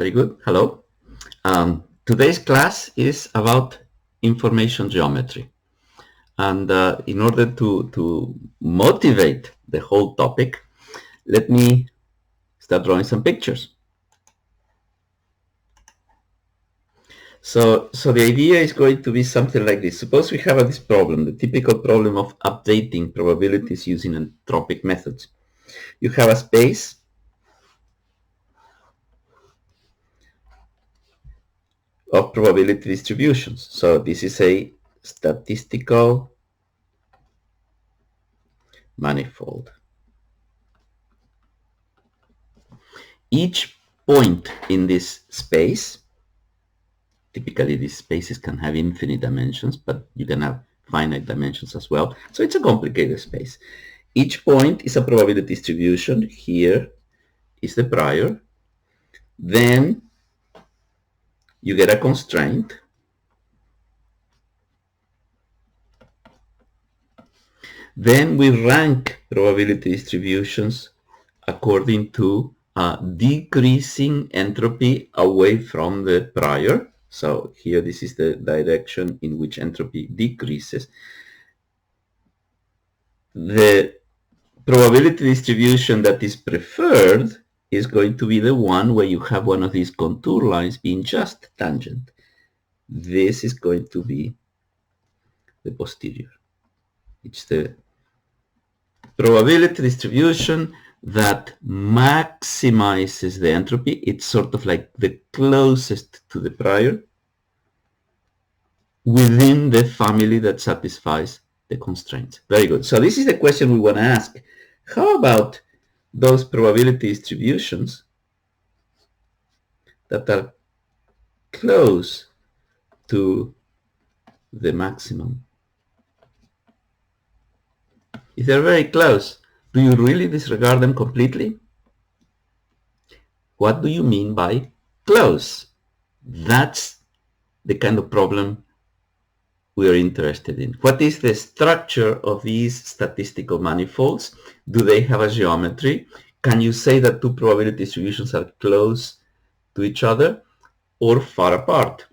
Very good. Hello. Today's class is about information geometry. And in order to motivate the whole topic, let me start drawing some pictures. So the idea is going to be something like this. Suppose we have this problem, the typical problem of updating probabilities using anthropic methods. You have a space of probability distributions. So this is a statistical manifold. Each point in this space, typically these spaces can have infinite dimensions, but you can have finite dimensions as well. So it's a complicated space. Each point is a probability distribution. Here is the prior. Then you get a constraint. Then we rank probability distributions according to decreasing entropy away from the prior. So here this is the direction in which entropy decreases. The probability distribution that is preferred is going to be the one where you have one of these contour lines being just tangent. This is going to be the posterior. It's the probability distribution that maximizes the entropy. It's sort of like the closest to the prior within the family that satisfies the constraints. Very good. So this is the question we want to ask. How about those probability distributions that are close to the maximum? If they're very close, do you really disregard them completely? What do you mean by close? That's the kind of problem we are interested in. What is the structure of these statistical manifolds? Do they have a geometry? Can you say that two probability distributions are close to each other or far apart?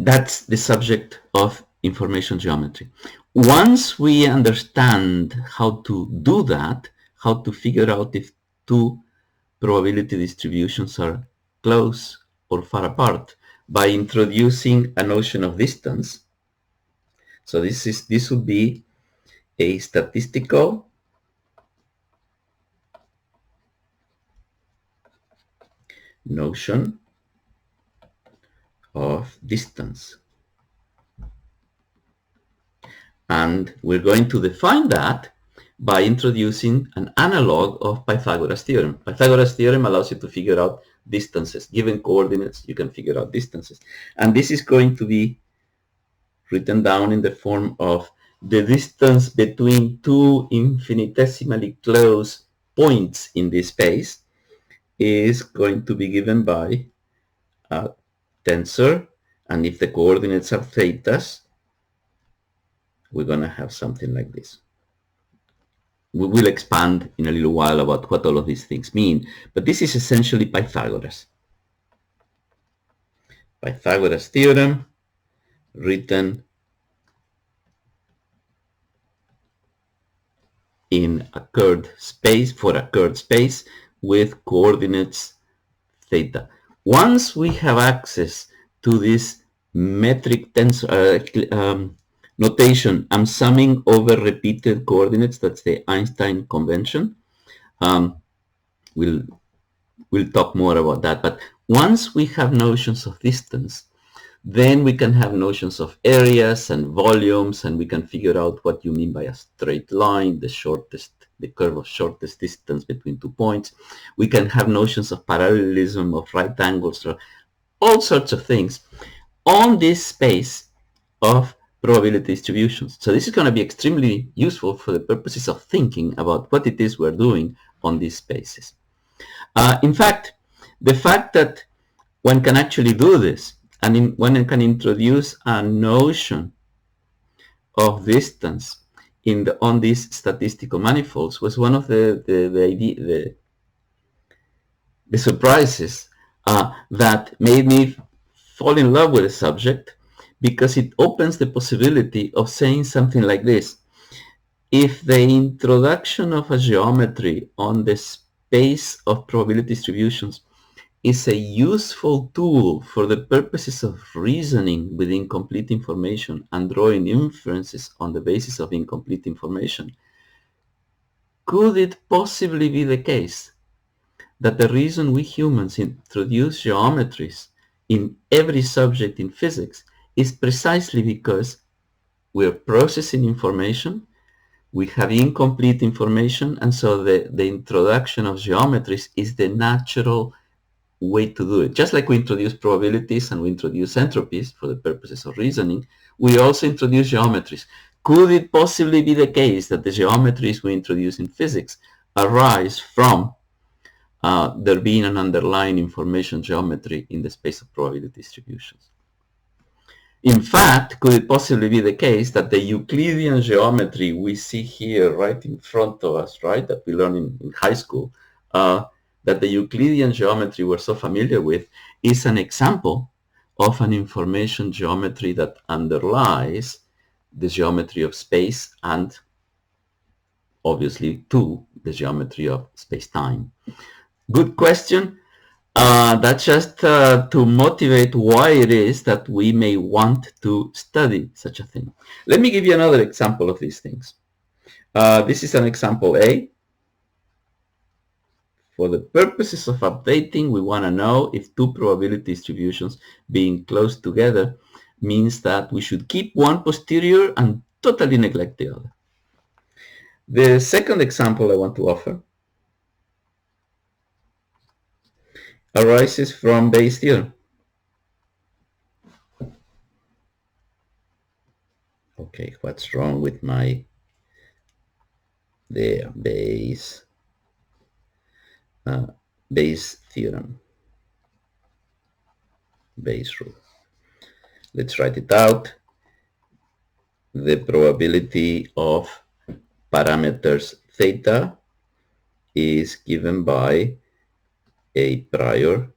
That's the subject of information geometry. Once we understand how to do that, how to figure out if two probability distributions are close or far apart by introducing a notion of distance. So this would be a statistical notion of distance. And we're going to define that by introducing an analog of Pythagoras' theorem. Pythagoras' theorem allows you to figure out distances. Given coordinates, you can figure out distances. And this is going to be written down in the form of the distance between two infinitesimally close points in this space is going to be given by a tensor. And if the coordinates are thetas, we're going to have something like this. We will expand in a little while about what all of these things mean, but this is essentially Pythagoras. Pythagoras' theorem written in a curved space, for a curved space with coordinates theta. Once we have access to this metric tensor notation, I'm summing over repeated coordinates. That's the Einstein convention. We'll talk more about that. But once we have notions of distance, then we can have notions of areas and volumes, and we can figure out what you mean by a straight line, the curve of shortest distance between 2 points. We can have notions of parallelism, of right angles, or all sorts of things on this space of probability distributions. So this is going to be extremely useful for the purposes of thinking about what it is we're doing on these spaces. In fact, the fact that one can actually do this, and one can introduce a notion of distance on these statistical manifolds was one of the surprises that made me fall in love with the subject, because it opens the possibility of saying something like this. If the introduction of a geometry on the space of probability distributions is a useful tool for the purposes of reasoning with incomplete information and drawing inferences on the basis of incomplete information, could it possibly be the case that the reason we humans introduce geometries in every subject in physics is precisely because we're processing information, we have incomplete information, and so the introduction of geometries is the natural way to do it. Just like we introduce probabilities and we introduce entropies for the purposes of reasoning, we also introduce geometries. Could it possibly be the case that the geometries we introduce in physics arise from there being an underlying information geometry in the space of probability distributions? In fact, could it possibly be the case that the Euclidean geometry we see here right in front of us, right, that we learned in high school, that the Euclidean geometry we're so familiar with is an example of an information geometry that underlies the geometry of space and obviously too the geometry of space-time? Good question. That's just to motivate why it is that we may want to study such a thing. Let me give you another example of these things. This is an example A. For the purposes of updating, we want to know if two probability distributions being close together means that we should keep one posterior and totally neglect the other. The second example I want to offer arises from Bayes' theorem. Okay, what's wrong with my Bayes theorem, Bayes rule? Let's write it out. The probability of parameters theta is given by a prior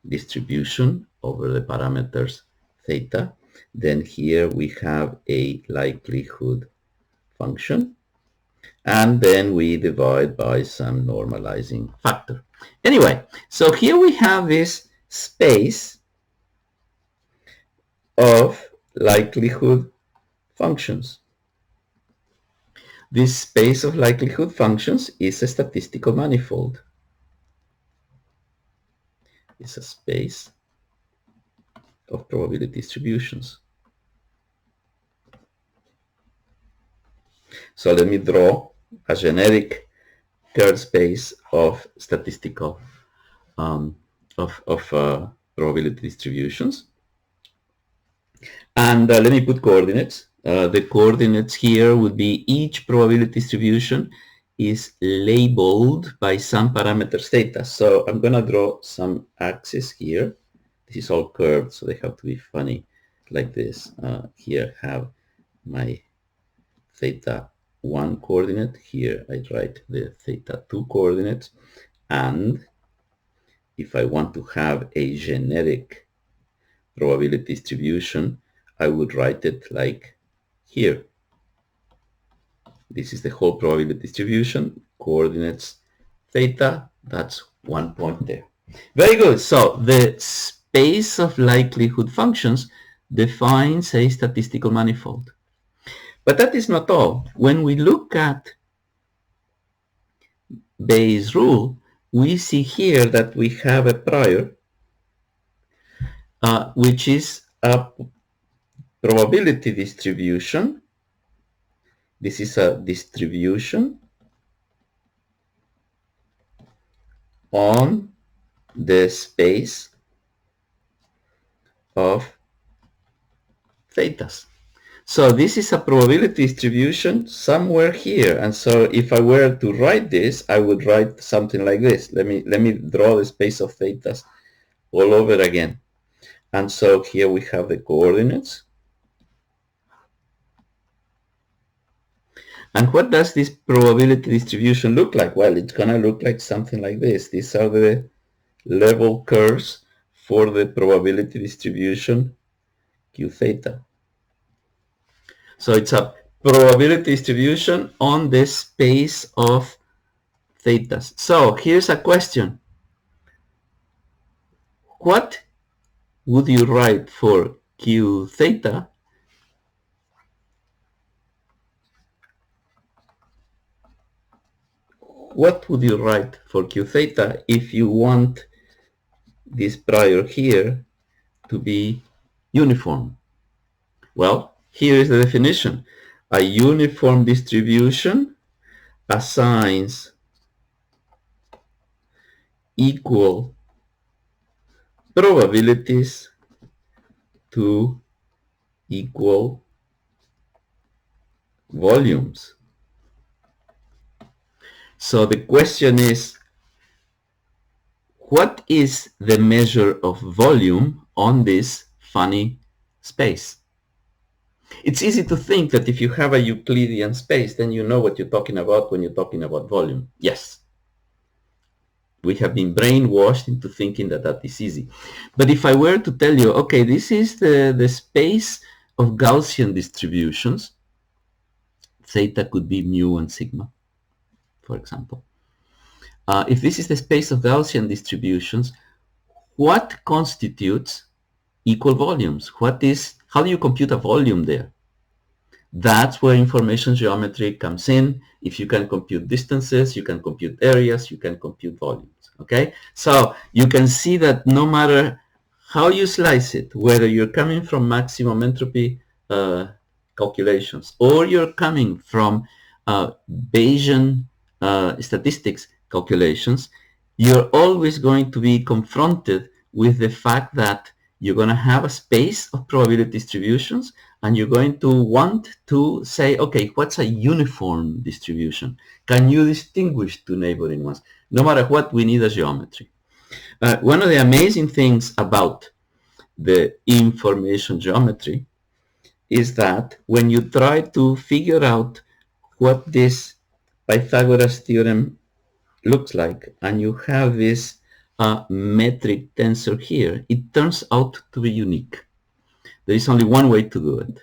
distribution over the parameters theta. Then here we have a likelihood function, and then we divide by some normalizing factor. Anyway, so here we have this space of likelihood functions. This space of likelihood functions is a statistical manifold. It's a space of probability distributions. So let me draw a generic Kerr space of statistical probability distributions. And let me put coordinates. The coordinates here would be each probability distribution is labeled by some parameters theta. So I'm going to draw some axes here. This is all curved, so they have to be funny like this. Here have my theta 1 coordinate. Here I write the theta 2 coordinates. And if I want to have a generic probability distribution, I would write it like here. This is the whole probability distribution, coordinates theta, that's 1 point there. Very good. So the space of likelihood functions defines a statistical manifold. But that is not all. When we look at Bayes' rule, we see here that we have a prior, which is a probability distribution. This is a distribution on the space of thetas. So this is a probability distribution somewhere here. And so if I were to write this, I would write something like this. Let me draw the space of thetas all over again. And so here we have the coordinates. And what does this probability distribution look like? Well, it's going to look like something like this. These are the level curves for the probability distribution Q theta. So it's a probability distribution on the space of thetas. So here's a question. What would you write for Q theta what would you write for Q theta if you want this prior here to be uniform? Well, here is the definition. A uniform distribution assigns equal probabilities to equal volumes. So the question is, what is the measure of volume on this funny space? It's easy to think that if you have a Euclidean space, then you know what you're talking about when you're talking about volume. Yes. We have been brainwashed into thinking that that is easy. But if I were to tell you, okay, this is the space of Gaussian distributions, theta could be mu and sigma, for example. If this is the space of Gaussian distributions, what constitutes equal volumes? How do you compute a volume there? That's where information geometry comes in. If you can compute distances, you can compute areas, you can compute volumes, okay? So you can see that no matter how you slice it, whether you're coming from maximum entropy calculations or you're coming from Bayesian statistics calculations, you're always going to be confronted with the fact that you're going to have a space of probability distributions, and you're going to want to say, okay, what's a uniform distribution? Can you distinguish two neighboring ones? No matter what, we need a geometry. One of the amazing things about the information geometry is that when you try to figure out what this Pythagoras theorem looks like, and you have this metric tensor here, it turns out to be unique. There is only one way to do it.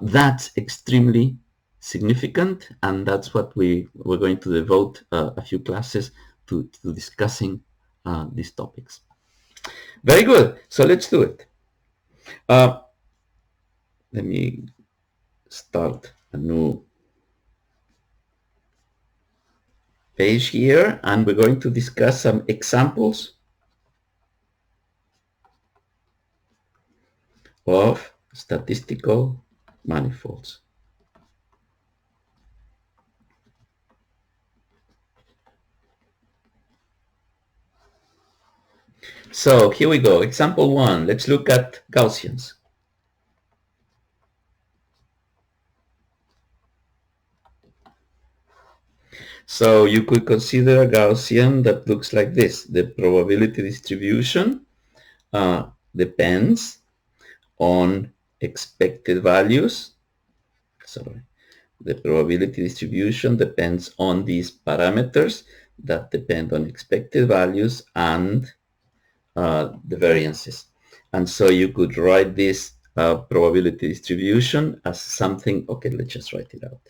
That's extremely significant, and that's what we're going to devote a few classes to discussing these topics. Very good. So let's do it. Let me start a new page here, and we're going to discuss some examples of statistical manifolds. So here we go. Example 1. Let's look at Gaussians. So you could consider a Gaussian that looks like this. The probability distribution depends on expected values. Sorry. The probability distribution depends on these parameters that depend on expected values and the variances. And so you could write this probability distribution as something, okay, let's just write it out.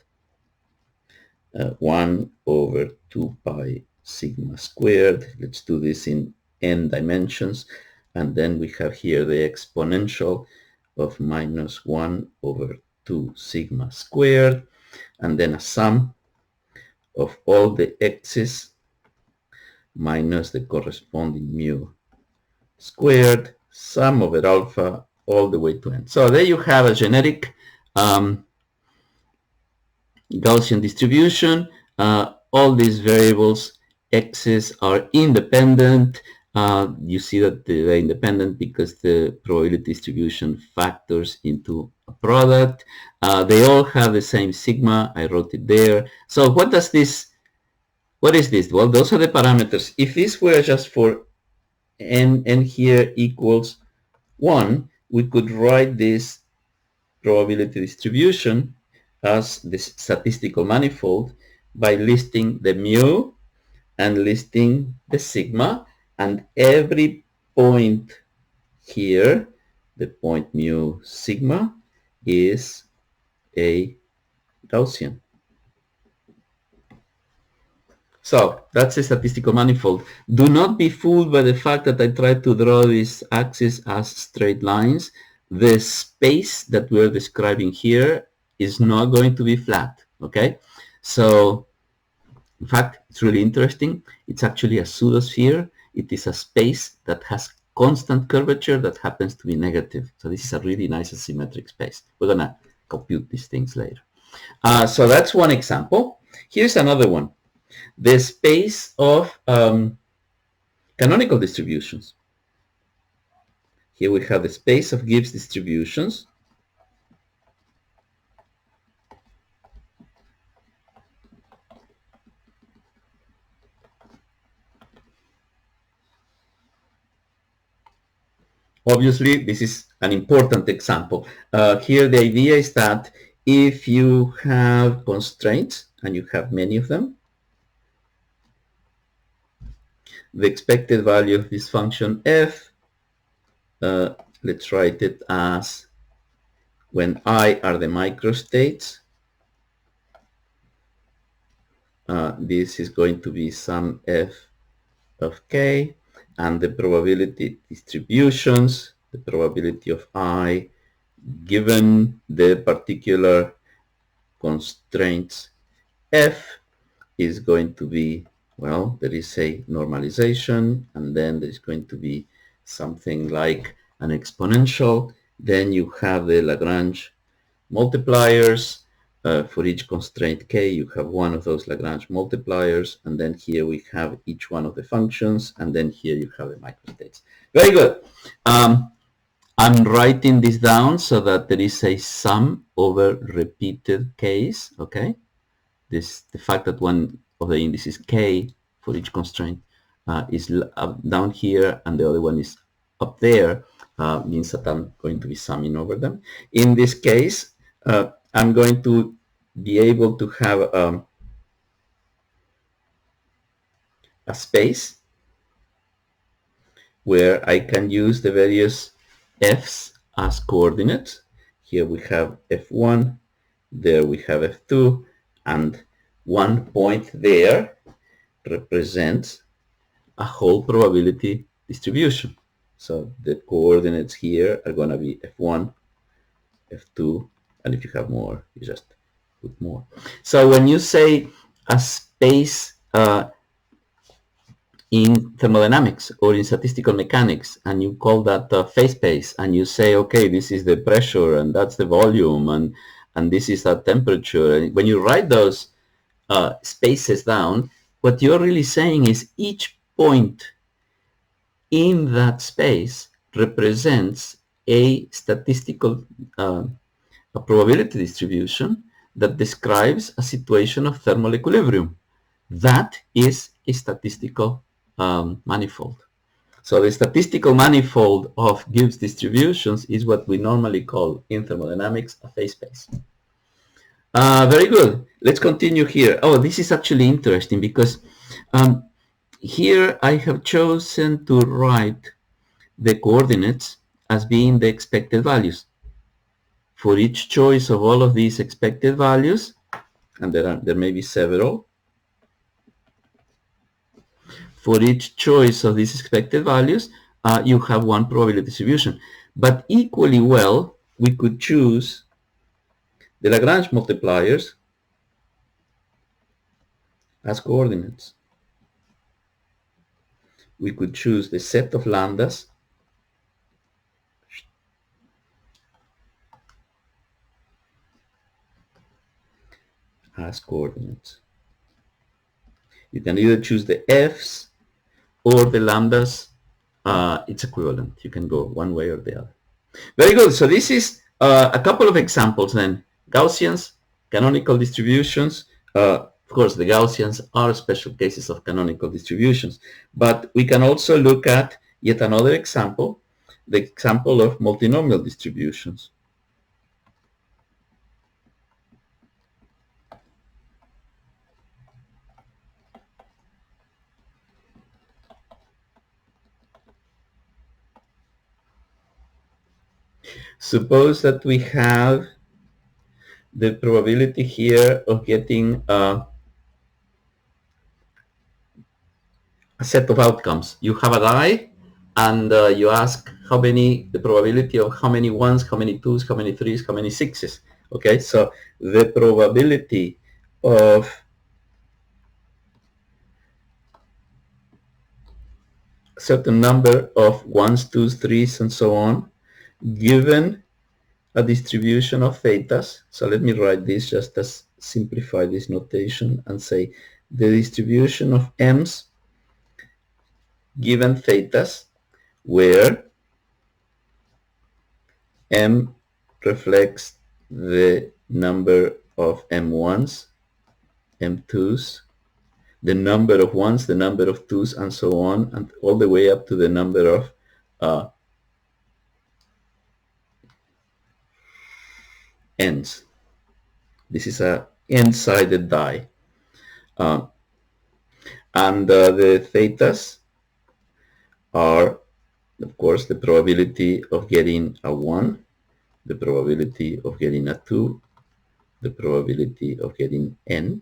1 over 2 pi sigma squared. Let's do this in n dimensions. And then we have here the exponential of minus 1 over 2 sigma squared. And then a sum of all the x's minus the corresponding mu squared, sum over alpha all the way to n. So there you have a generic Gaussian distribution. All these variables x's are independent. You see that they're independent because the probability distribution factors into a product. They all have the same sigma. I wrote it there. So what is this? Well, those are the parameters. If this were just for n here equals 1, we could write this probability distribution as the statistical manifold by listing the mu and listing the sigma, and every point here, the point mu sigma, is a Gaussian. So that's a statistical manifold. Do not be fooled by the fact that I tried to draw this axis as straight lines. The space that we're describing here is not going to be flat, okay? So, in fact, it's really interesting. It's actually a pseudosphere. It is a space that has constant curvature that happens to be negative. So this is a really nice asymmetric space. We're going to compute these things later. So that's one example. Here's another one. The space of canonical distributions. Here we have the space of Gibbs distributions. Obviously, this is an important example. Here the idea is that if you have constraints, and you have many of them, the expected value of this function f, let's write it as when I are the microstates, this is going to be some f of k, and the probability distributions, the probability of I given the particular constraints f is going to be, well, there is a normalization, and then there's going to be something like an exponential. Then you have the Lagrange multipliers. For each constraint k, you have one of those Lagrange multipliers, and then here we have each one of the functions, and then here you have the microstates. Very good. I'm writing this down so that there is a sum over repeated k's, okay? The fact that one of the indices k for each constraint is down here and the other one is up there means that I'm going to be summing over them. In this case, I'm going to be able to have a space where I can use the various f's as coordinates. Here we have f1, there we have f2, and one point there represents a whole probability distribution. So the coordinates here are going to be f1, f2, and if you have more, you just put more. So when you say a space in thermodynamics or in statistical mechanics, and you call that phase space, and you say, okay, this is the pressure, and that's the volume, and this is the temperature. And when you write those spaces down, what you're really saying is each point in that space represents a statistical a probability distribution that describes a situation of thermal equilibrium. That is a statistical manifold. So the statistical manifold of Gibbs distributions is what we normally call in thermodynamics a phase space. Very good. Let's continue here. Oh, this is actually interesting because here I have chosen to write the coordinates as being the expected values. For each choice of all of these expected values, and there may be several, for each choice of these expected values, you have one probability distribution. But equally well, we could choose the Lagrange multipliers as coordinates. We could choose the set of lambdas as coordinates. You can either choose the f's or the lambdas. It's equivalent. You can go one way or the other. Very good. So this is a couple of examples then. Gaussians, canonical distributions. Of course, the Gaussians are special cases of canonical distributions. But we can also look at yet another example, the example of multinomial distributions. Suppose that we have the probability here of getting a set of outcomes. You have a die, and you ask how many, the probability of how many ones, how many twos, how many threes, how many sixes. Okay, so the probability of a certain number of ones, twos, threes, and so on, given a distribution of thetas. So let me write this just as simplify this notation and say the distribution of m's given thetas where m reflects the number of m1s, m2s, the number of ones, the number of twos, and so on, and all the way up to the number of n's. This is a n-sided die. And the thetas are, of course, the probability of getting a 1, the probability of getting a 2, the probability of getting n.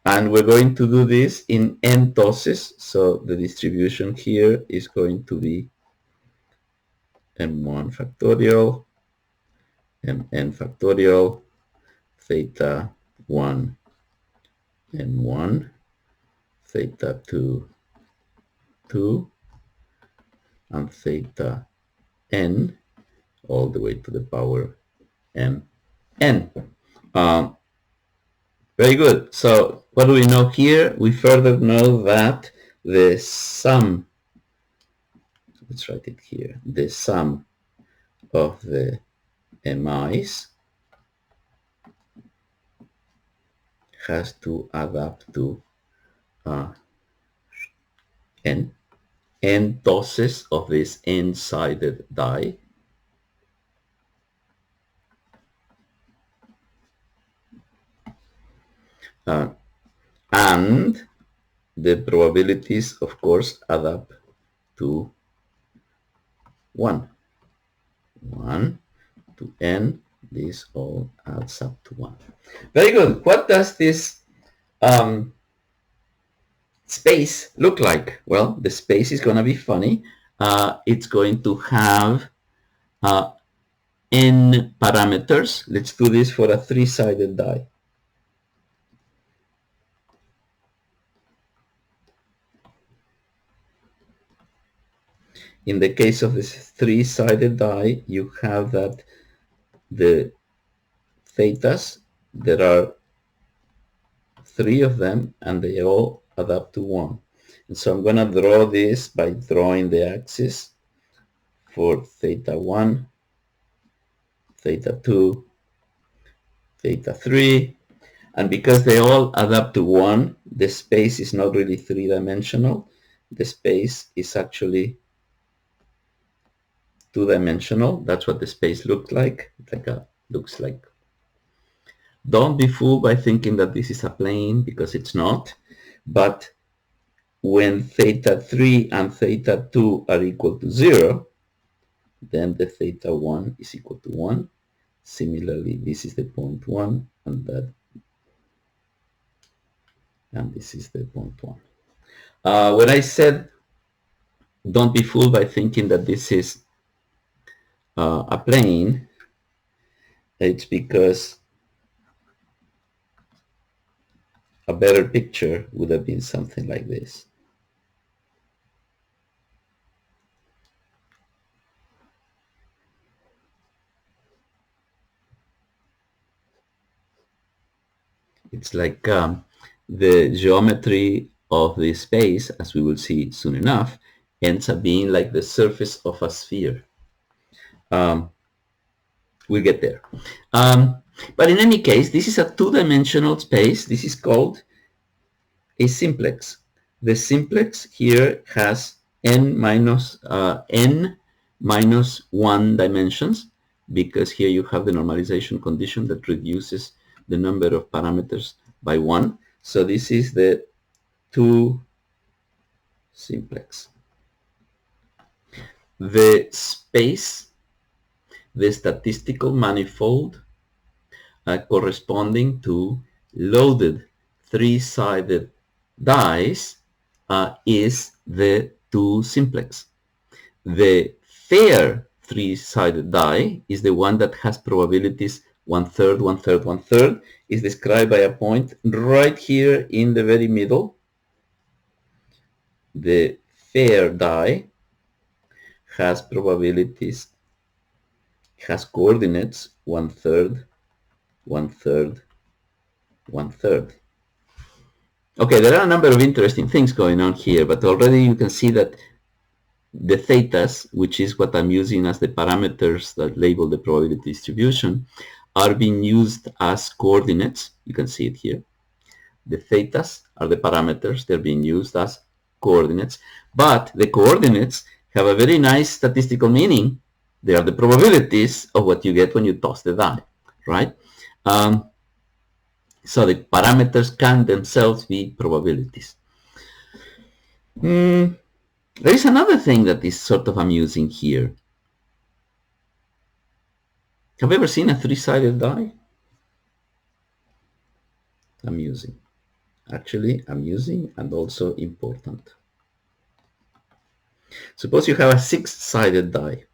And we're going to do this in n tosses. So the distribution here is going to be m1 factorial, mn factorial, theta 1, n1, theta 2, 2, and theta n all the way to the power mn. Very good. So what do we know here? We further know that the sum, let's write it here, the sum of the mi's has to add up to n tosses of this n-sided die. And the probabilities, of course, add up to 1. 1 to n, this all adds up to 1. Very good. What does this space look like? Well, the space is going to be funny. It's going to have n parameters. Let's do this for a 3-sided die. In the case of this 3-sided die, you have that the thetas, there are 3 of them, and they all add up to 1. And so I'm going to draw this by drawing the axis for theta 1, theta 2, theta 3. And because they all add up to 1, the space is not really 3-dimensional. The space is actually 2-dimensional. That's what the space looks like. Looks like. Don't be fooled by thinking that this is a plane, because it's not. But when theta 3 and theta 2 are equal to 0, then the theta 1 is equal to 1. Similarly, this is the point 1, and this is the point 1. When I said don't be fooled by thinking that this is a plane, it's because a better picture would have been something like this. It's like the geometry of the space, as we will see soon enough, ends up being like the surface of a sphere. We'll get there. But in any case, this is a 2-dimensional space. This is called a simplex. The simplex here has n minus 1 dimensions, because here you have the normalization condition that reduces the number of parameters by 1. So this is the 2 simplex. The space the statistical manifold corresponding to loaded three-sided dice is the 2 simplex. The fair three-sided die is the one that has probabilities 1/3, 1/3, 1/3, is described by a point right here in the very middle. The fair die has probabilities, has coordinates 1/3, 1/3, 1/3. Okay, there are a number of interesting things going on here, but already you can see that the thetas, which is what I'm using as the parameters that label the probability distribution, are being used as coordinates. You can see it here. The thetas are the parameters. They're being used as coordinates. But the coordinates have a very nice statistical meaning. They are the probabilities of what you get when you toss the die, right? So the parameters can themselves be probabilities. There is another thing that is sort of amusing here. Have you ever seen a three-sided die? Amusing. Actually, amusing and also important. Suppose you have a six-sided die.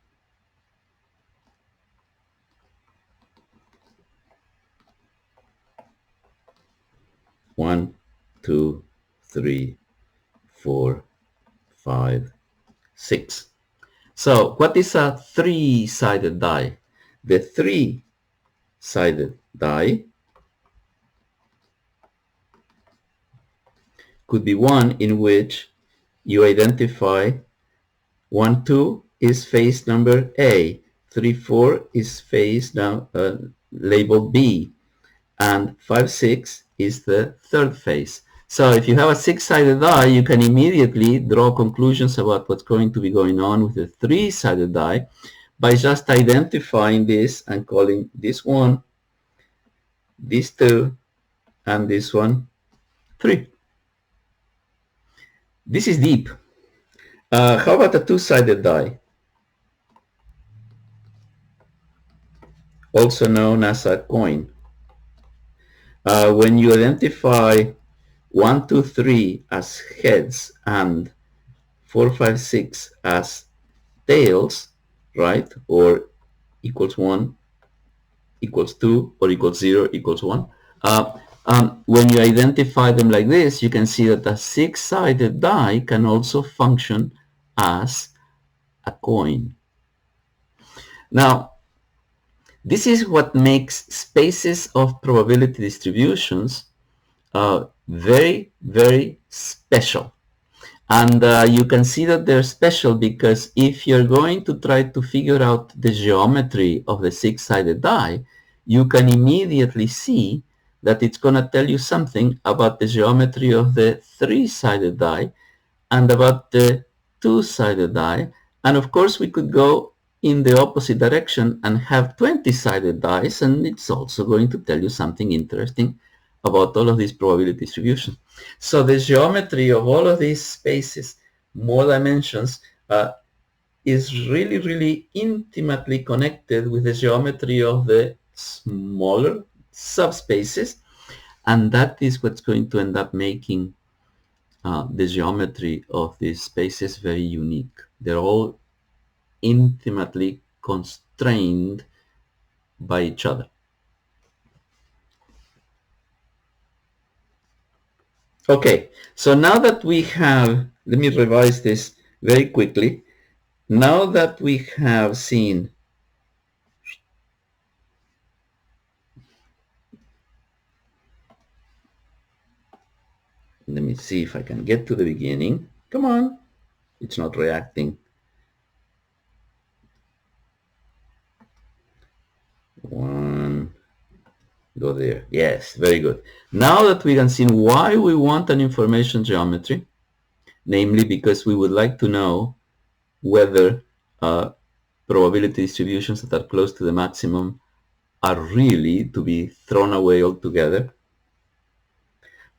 One, two, three, 4, 5, 6. So what is a three-sided die? The three-sided die could be one in which you identify 1, 2 is phase number A, 3, 4 is phase now labeled B, and 5, 6 is the third phase. So if you have a six-sided die, you can immediately draw conclusions about what's going to be going on with the three-sided die by just identifying this and calling this one, this 2, and this one 3. This is deep. How about a two-sided die? Also known as a coin. When you identify 1, 2, 3 as heads and 4, 5, 6 as tails, right? Or equals 1, equals 2, or equals 0, equals 1. When you identify them like this, you can see that a six-sided die can also function as a coin. Now, this is what makes spaces of probability distributions very, very special. And you can see that they're special because if you're going to try to figure out the geometry of the six-sided die, you can immediately see that it's going to tell you something about the geometry of the three-sided die and about the two-sided die. And of course, we could go in the opposite direction and have 20-sided dice, and it's also going to tell you something interesting about all of these probability distributions. So the geometry of all of these spaces, more dimensions, is really, really intimately connected with the geometry of the smaller subspaces, and that is what's going to end up making the geometry of these spaces very unique. They're all intimately constrained by each other. Okay, so now that we have, let me revise this very quickly. Now that we have seen let me see if I can get to the beginning. Come on, it's not reacting. One, go there. Yes, very good. Now that we can see why we want an information geometry, namely because we would like to know whether probability distributions that are close to the maximum are really to be thrown away altogether,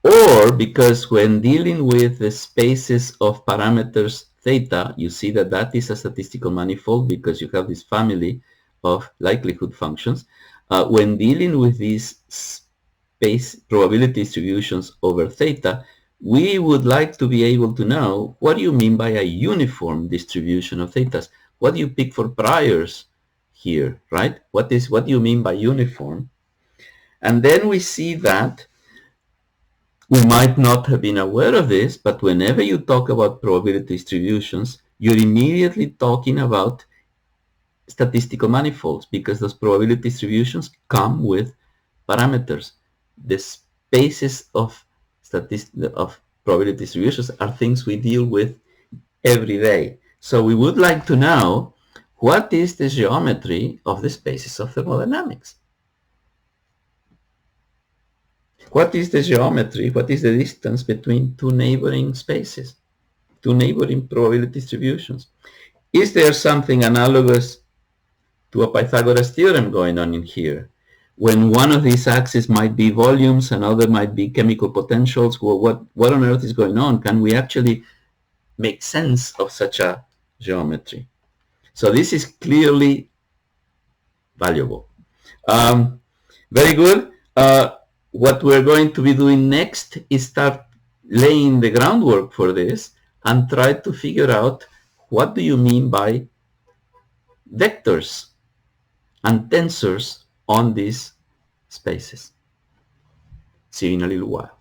or because when dealing with the spaces of parameters theta, you see that that is a statistical manifold because you have this family of likelihood functions, when dealing with these space probability distributions over theta, we would like to be able to know what do you mean by a uniform distribution of thetas? What do you pick for priors here, right? What do you mean by uniform? And then we see that we might not have been aware of this, but whenever you talk about probability distributions, you're immediately talking about statistical manifolds because those probability distributions come with parameters. The spaces of probability distributions are things we deal with every day. So we would like to know what is the geometry of the spaces of thermodynamics. What is the geometry? What is the distance between two neighboring spaces, two neighboring probability distributions? Is there something analogous to a Pythagoras theorem going on in here? When one of these axes might be volumes, another might be chemical potentials, well, what on earth is going on? Can we actually make sense of such a geometry? So this is clearly valuable. Very good. What we're going to be doing next is start laying the groundwork for this and try to figure out what do you mean by vectors and tensors on these spaces. See you in a little while.